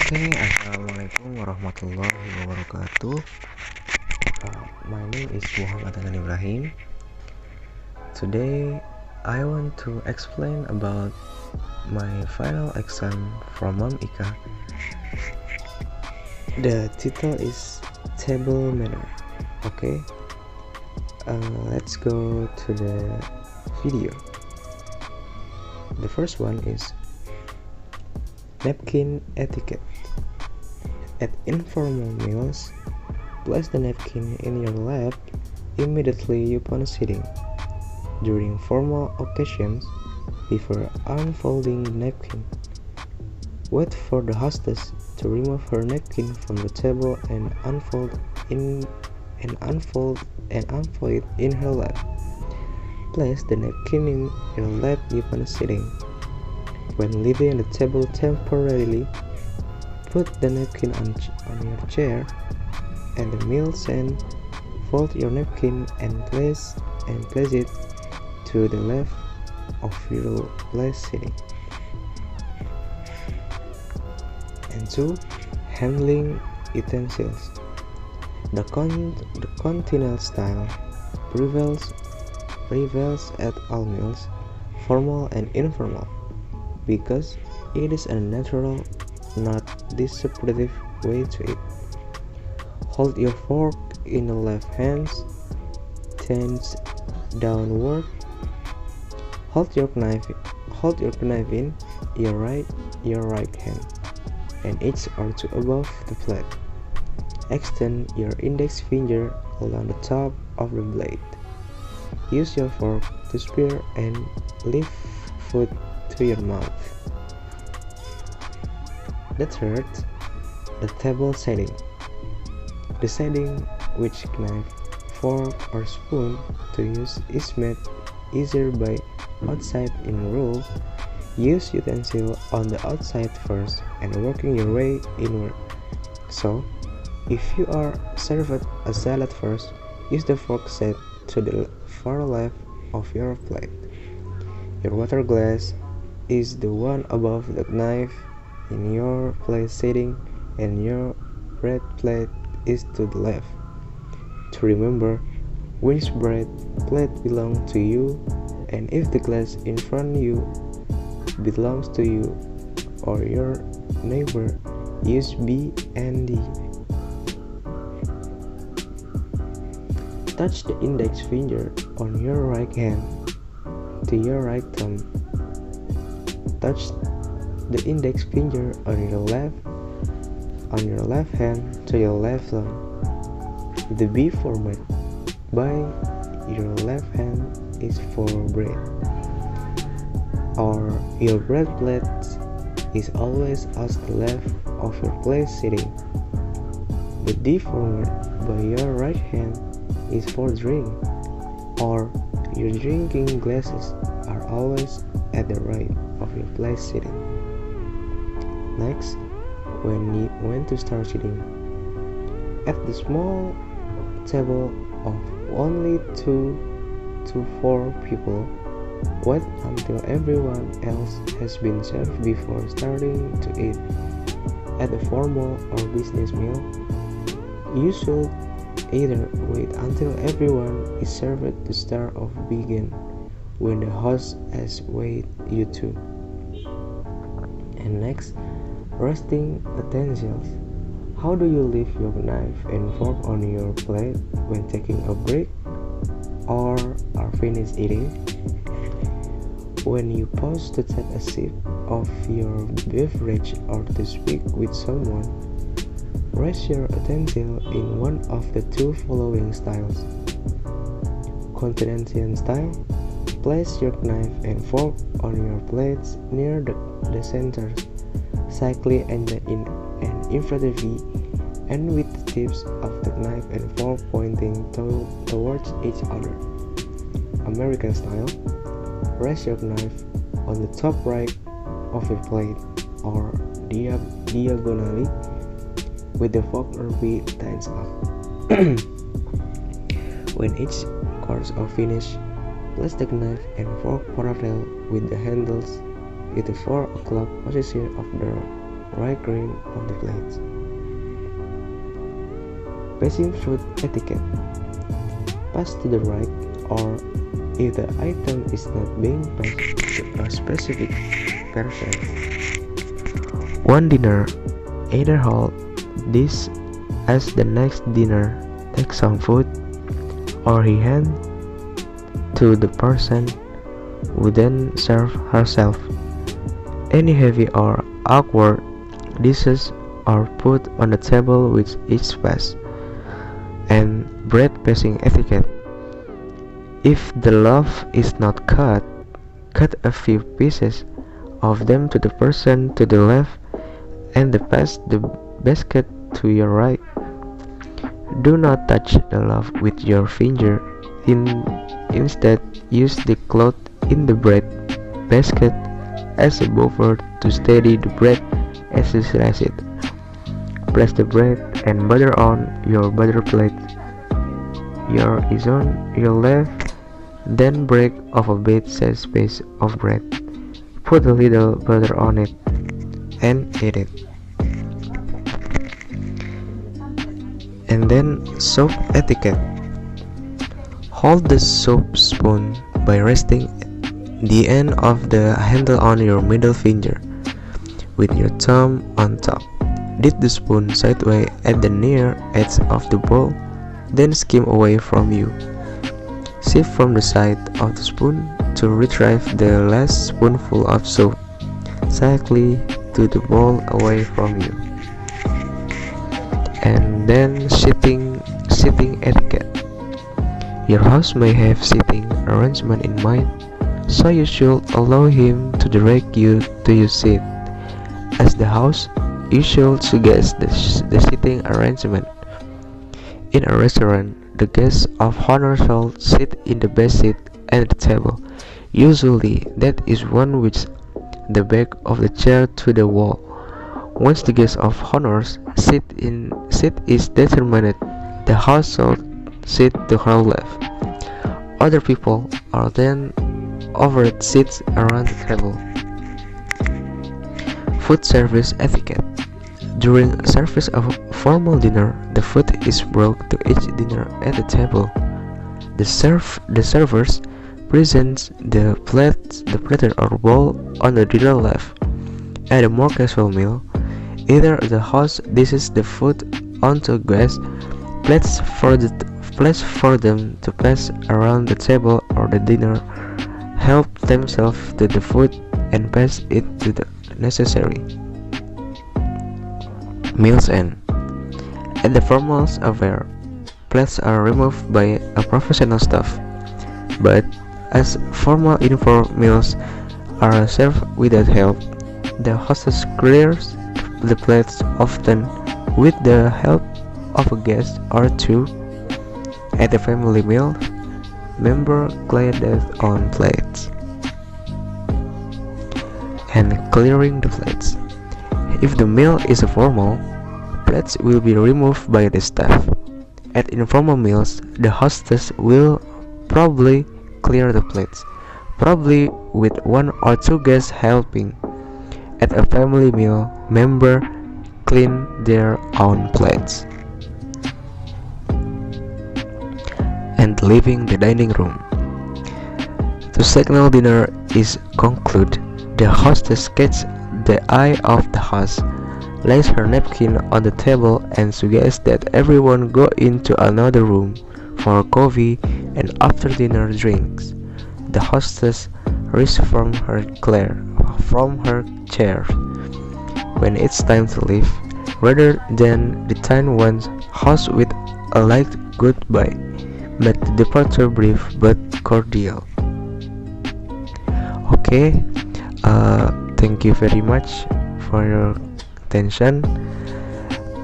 Oke, assalamualaikum warahmatullahi wabarakatuh. My name is Agan Ibrahim. Today, I want to explain about my final exam from Mom Ika. The title is Table Manner. Okay, let's go to the video. The first one is napkin etiquette. At informal meals, place the napkin in your lap immediately upon sitting. During formal occasions, before unfolding the napkin, wait for the hostess to remove her napkin from the table and unfold it in her lap. Place the napkin in your lap upon sitting. When leaving the table temporarily, put the napkin on your chair at the meal stand. Fold your napkin and place it to the left of your place sitting. And 2. Handling utensils. The continental style prevails at all meals, formal and informal, because it is a natural, not disruptive way to eat. Hold your fork in the left hand, tense downward. Hold your knife in your right hand, and each or two above the plate. Extend your index finger along the top of the blade. Use your fork to spear and lift food to your mouth. The third, the table setting. The setting which knife, fork, or spoon to use is made easier by outside in rule. Use utensil on the outside first and working your way inward. So, if you are served a salad first, use the fork set to the far left of your plate. Your water glass is the one above the knife in your place setting, and your bread plate is to the left. To remember, which bread plate belongs to you, and if the glass in front of you belongs to you or your neighbor, use B and D. Touch the index finger on your right hand to your right thumb. Touch the index finger on your left hand to your left thumb. The B format by your left hand is for bread, or your bread plate is always at the left of your place sitting. The D format by your right hand is for drink, or your drinking glasses are always at the right of your place sitting. Next, when to start sitting. At the small table of only 2 to 4 people, wait until everyone else has been served before starting to eat. At a formal or business meal, you should either wait until everyone is served to start or begin when the host has waited you to. And next, resting utensils. How do you leave your knife and fork on your plate when taking a break or are finished eating? When you pause to take a sip of your beverage or to speak with someone, rest your utensil in one of the 2 following styles. Continental style. Place your knife and fork on your plates near the center, slightly and in front of you, and with the tips of the knife and fork pointing towards each other. American style. Rest your knife on the top right of your plate or diagonally, with the fork or B times up. When each course are finished, place the knife and fork parallel with the handles with the 4 o'clock position of the right cream on the plates. Passing food etiquette. Pass to the right, or if the item is not being passed to a specific person. One dinner, either hold this as the next dinner takes some food, or he hand to the person who then serve herself. Any heavy or awkward dishes are put on the table with each pass. And bread passing etiquette. If the loaf is not cut, cut a few pieces of them to the person to the left and pass the basket to your right. Do not touch the loaf with your finger. Instead, use the cloth in the bread basket as a buffer to steady the bread as you slice it. Place the bread and butter on your butter plate. Yours is on your left. Then break off a bite-sized piece of bread. Put a little butter on it and eat it. And then soup etiquette. Hold the soup spoon by resting the end of the handle on your middle finger, with your thumb on top. Dip the spoon sideways at the near edge of the bowl, then skim away from you. Sift from the side of the spoon to retrieve the last spoonful of soup slightly to the bowl away from you. And then sitting etiquette. Your host may have seating arrangement in mind, so you should allow him to direct you to your seat. As the host, you should suggest the seating arrangement. In a restaurant, the guests of honor shall sit in the best seat at the table. Usually, that is one with the back of the chair to the wall. Once the guest of honor's seat is determined, the host shall sit to her left. Other people are then offered seats around the table. Food service etiquette. During service of a formal dinner, the food is brought to each dinner at the table. The servers presents the platter or bowl on the dinner left. At a more casual meal, either the host dishes the food onto guests, plates for them to pass around the table, or the dinner help themselves to the food and pass it to the necessary. Meals end. At the formal affair, plates are removed by a professional staff, but as formal informal meals are served without help, the hostess clears the plates, often with the help of a guest or two. At a family meal, members clear their own plates. And clearing the plates. If the meal is formal, plates will be removed by the staff. At informal meals, the hostess will probably clear the plates, probably with one or two guests helping. At a family meal, members clean their own plates. And leaving the dining room. To signal dinner is concluded, the hostess catches the eye of the host, lays her napkin on the table, and suggests that everyone go into another room for coffee and after-dinner drinks. The hostess rises from her chair when it's time to leave, rather than detain one's host with a light goodbye. Make the departure brief but cordial. Okay, thank you very much for your attention.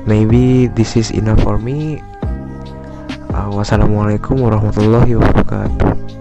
Maybe this is enough for me. Wassalamualaikum warahmatullahi wabarakatuh.